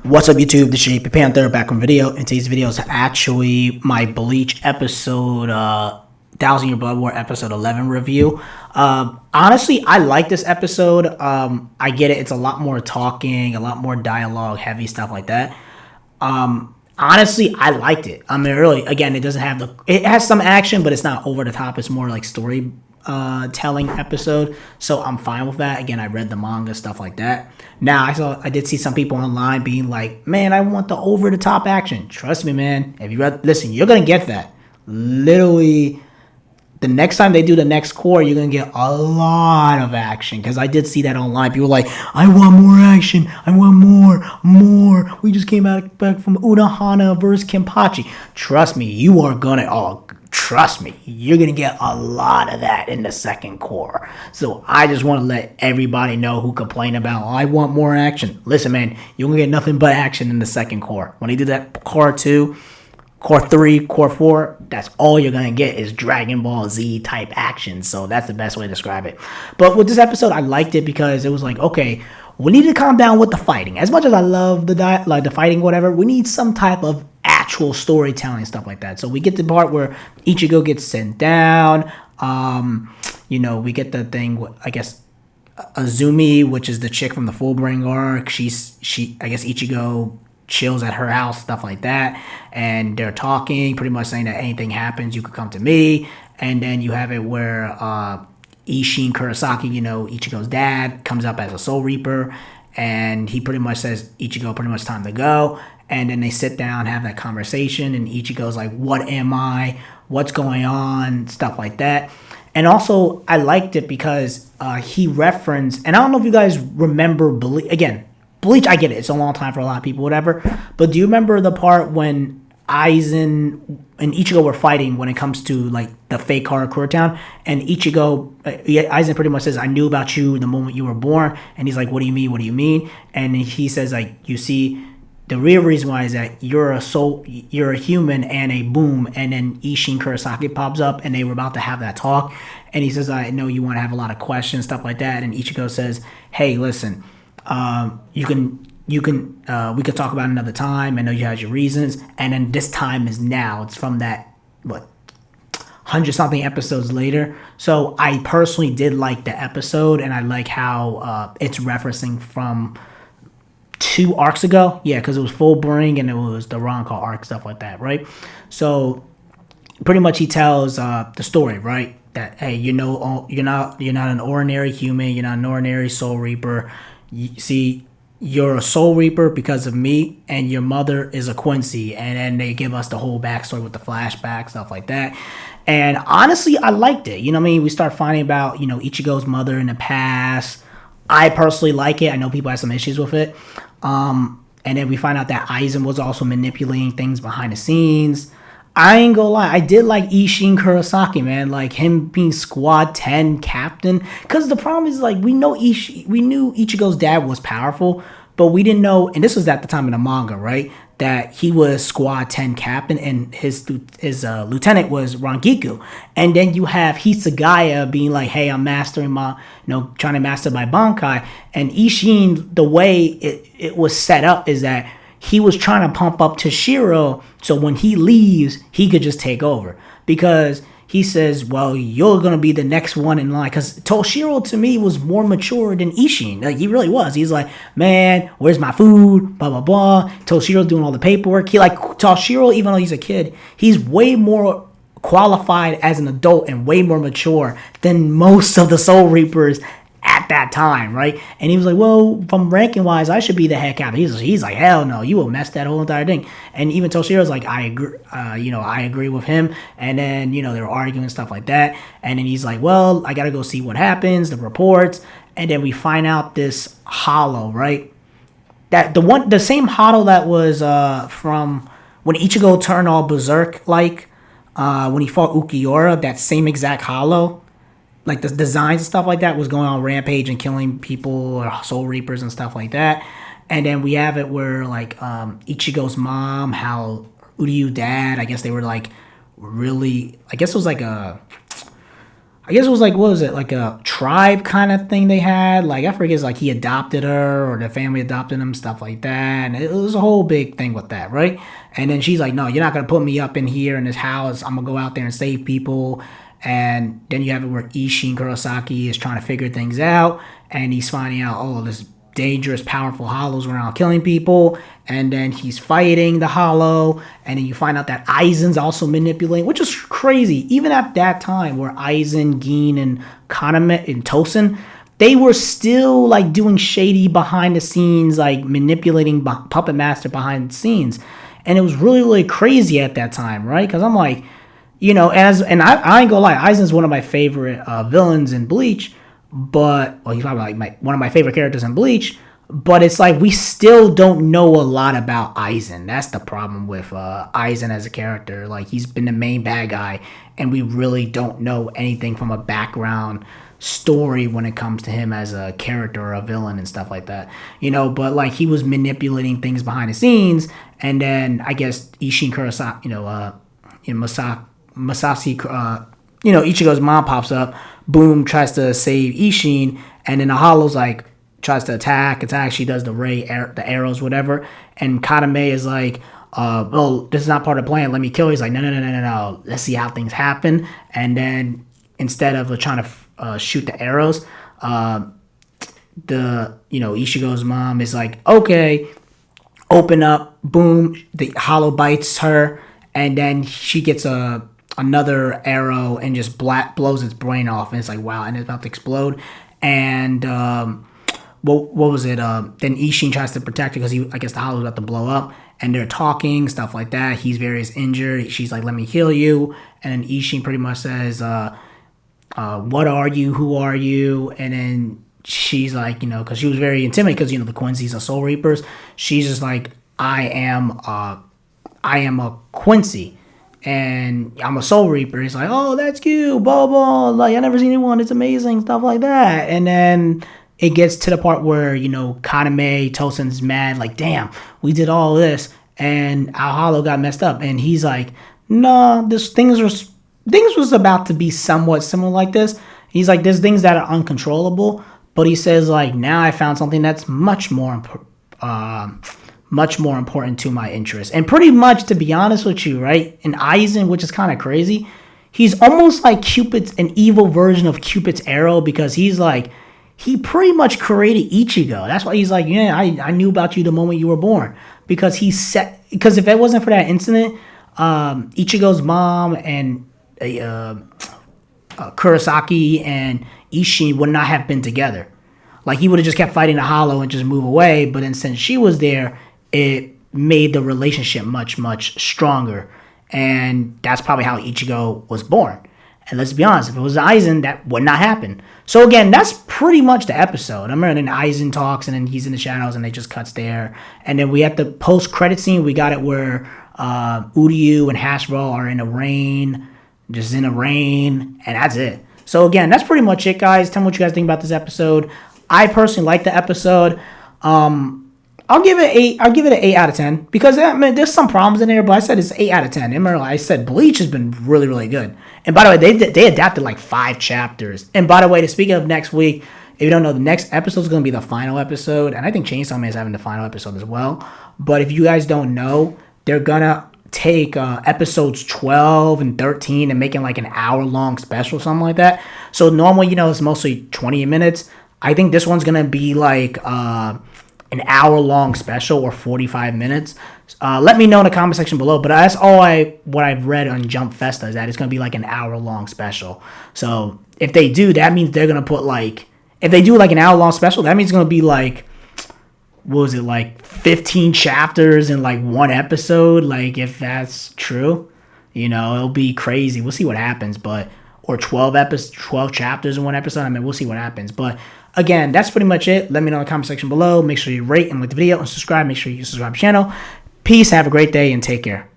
What's up, YouTube? This is JP Panther back on video, and today's video is actually my Bleach episode, Thousand Year Blood War episode 11 review. Honestly, I like this episode. I get it; it's a lot more talking, a lot more dialogue, heavy stuff like that. Honestly, I liked it. I mean, really, again, it doesn't have it has some action, but it's not over the top. It's more like story telling episode, so I'm fine with that. Again, I read the manga, stuff like that. Now I did see some people online being like, man, I want the over the top action. Trust me, man, if you listen, you're gonna get that. Literally, the next time they do the next core, you're gonna get a lot of action, because I did see that online. People were like, I want more action, I want more. We just came back from Urahana versus Kenpachi. Trust me, you are gonna trust me, you're gonna get a lot of that in the second core. So I just want to let everybody know who complain about, I want more action. Listen, man, you're gonna get nothing but action in the second core. When they do that core 2, core 3, core 4, that's all you're gonna get is Dragon Ball Z type action. So that's the best way to describe it. But with this episode, I liked it because it was like, okay, we need to calm down with the fighting. As much as I love the fighting, whatever, we need some type of actual storytelling, stuff like that. So we get the part where Ichigo gets sent down. We get the thing, I guess, Azumi, which is the chick from the Fullbring arc. I guess Ichigo chills at her house, stuff like that, and they're talking, pretty much saying that anything happens, you could come to me. And then you have it where Ishin Kurosaki, Ichigo's dad, comes up as a Soul Reaper, and he pretty much says, Ichigo, pretty much time to go. And then they sit down, have that conversation, and Ichigo's like, what am I? What's going on? Stuff like that. And also, I liked it because he referenced, and I don't know if you guys remember, Bleach, I get it. It's a long time for a lot of people, whatever. But do you remember the part when Aizen and Ichigo were fighting when it comes to like the fake Karakura town? And Aizen pretty much says, I knew about you the moment you were born. And he's like, what do you mean? What do you mean? And he says, like, you see, the real reason why is that you're a human and a boom. And then Ishin Kurosaki pops up, and they were about to have that talk. And he says, I know you want to have a lot of questions, stuff like that. And Ichigo says, hey, listen, we could talk about it another time. I know you have your reasons. And then this time is now. It's from that, 100-something episodes later. So I personally did like the episode, and I like how it's referencing from 2 arcs ago. Yeah, because it was Fullbring and it was the Ronka arc, stuff like that, right? So pretty much he tells the story, right? That, hey, you're not an ordinary human. You're not an ordinary Soul Reaper. You're a Soul Reaper because of me, and your mother is a Quincy. And then they give us the whole backstory with the flashback, stuff like that. And honestly, I liked it. You know what I mean? We start finding about, Ichigo's mother in the past. I personally like it. I know people have some issues with it. And then we find out that Aizen was also manipulating things behind the scenes. I ain't gonna lie, I did like Ishin Kurosaki, man, like him being Squad 10 captain. Because the problem is, like, we knew Ichigo's dad was powerful, but we didn't know, and this was at the time in the manga, right, that he was Squad 10 captain, and his lieutenant was Rangiku. And then you have Hisagaya being like, hey, I'm mastering trying to master my Bankai. And Ishin, the way it was set up is that he was trying to pump up Toshiro, so when he leaves, he could just take over. Because he says, well, you're going to be the next one in line. Because Toshiro, to me, was more mature than Ishin. Like, he really was. He's like, man, where's my food? Blah, blah, blah. Toshiro's doing all the paperwork. Toshiro, even though he's a kid, he's way more qualified as an adult and way more mature than most of the Soul Reapers at that time, right? And he was like, well, from ranking wise, I should be the head captain. He's like, hell no, you will mess that whole entire thing. And even Toshiro's like, I agree, I agree with him. And then, they were arguing and stuff like that. And then he's like, well, I gotta go see what happens, the reports. And then we find out this hollow, right? That the same hollow that was from when Ichigo turned all berserk, like when he fought Ukiura, that same exact hollow. Like the designs and stuff like that was going on rampage and killing people or Soul Reapers and stuff like that. And then we have it where like Ichigo's mom, how Uryu dad, I guess they were like really, I guess it was like I guess it was like, what was it, like a tribe kind of thing they had? Like, I forget, it's like he adopted her or the family adopted him, stuff like that. And it was a whole big thing with that, right? And then she's like, no, you're not going to put me up in here in this house. I'm going to go out there and save people. And then you have it where Ishin Kurosaki is trying to figure things out. And he's finding out, oh, this dangerous, powerful hollows around killing people, and then he's fighting the hollow, and then you find out that Aizen's also manipulating, which is crazy. Even at that time, where Aizen, Gin, and Kaname and Tosen, they were still like doing shady behind the scenes, like manipulating Puppet Master behind the scenes, and it was really, really crazy at that time, right? Because I'm like, and I ain't gonna lie, Aizen's one of my favorite villains in Bleach. But he's probably like one of my favorite characters in Bleach. But it's like we still don't know a lot about Aizen. That's the problem with Aizen as a character. Like, he's been the main bad guy, and we really don't know anything from a background story when it comes to him as a character or a villain and stuff like that. But like, he was manipulating things behind the scenes, and then I guess Ishin Kurosaki, Masashi, Ichigo's mom pops up. Boom tries to save Ishin, and then the Hollow's like tries to attack. She does the the arrows, whatever. And Kaname is like, "Oh, this is not part of the plan. Let me kill you." He's like, "No. Let's see how things happen." And then instead of trying to shoot the arrows, Ichigo's mom is like, "Okay, open up." Boom, the Hollow bites her, and then she gets another arrow and just blows its brain off, and it's like, wow, and it's about to explode. And what was it? Then Ishin tries to protect her because I guess the Hollow's about to blow up, and they're talking, stuff like that. He's very injured. She's like, let me heal you. And then Ishin pretty much says, what are you? Who are you? And then she's like, because she was very intimidated because, the Quincy's are Soul Reapers. She's just like, I am a Quincy. And I'm a Soul Reaper. He's like, oh, that's cute, blah, blah. Like, I never seen anyone. It's amazing, stuff like that. And then it gets to the part where, Kaname, Tosen's mad, like, damn, we did all this, and our Hollow got messed up. And he's like, no, things was about to be somewhat similar like this. He's like, there's things that are uncontrollable, but he says, like, now I found something that's much more important to my interest. And pretty much, to be honest with you, right, in Aizen, which is kind of crazy, he's almost like an evil version of Cupid's arrow, because he's like, he pretty much created Ichigo. That's why he's like, yeah, I knew about you the moment you were born. Because because if it wasn't for that incident, Ichigo's mom and Kurosaki and Ishin would not have been together. Like, he would have just kept fighting the Hollow and just move away. But then since she was there, it made the relationship much, much stronger. And that's probably how Ichigo was born. And let's be honest, if it was Aizen, that would not happen. So again, that's pretty much the episode. I remember then Aizen talks, and then he's in the shadows, and it just cuts there. And then we at the post-credit scene, we got it where Uryu and Hasbro are in the rain, and that's it. So again, that's pretty much it, guys. Tell me what you guys think about this episode. I personally like the episode. I'll give it 8. I'll give it an 8 out of 10 because there's some problems in there, but I said it's 8 out of 10. Remember, I said Bleach has been really, really good. And by the way, they adapted like 5 chapters. And by the way, speaking of next week, if you don't know, the next episode is going to be the final episode, and I think Chainsaw Man is having the final episode as well. But if you guys don't know, they're gonna take episodes 12 and 13 and making like an hour-long special, something like that. So normally, it's mostly 20 minutes. I think this one's gonna be like an hour-long special or 45 minutes. Let me know in the comment section below. But that's all what I've read on Jump Festa is that it's gonna be like an hour-long special. So if they do, that means they're gonna put if they do like an hour-long special, that means it's gonna be like, what was it, like 15 chapters in like one episode? Like, if that's true, it'll be crazy. We'll see what happens, or 12 chapters in one episode. I mean, we'll see what happens. But again, that's pretty much it. Let me know in the comment section below. Make sure you rate and like the video and subscribe. Make sure you subscribe to the channel. Peace. Have a great day and take care.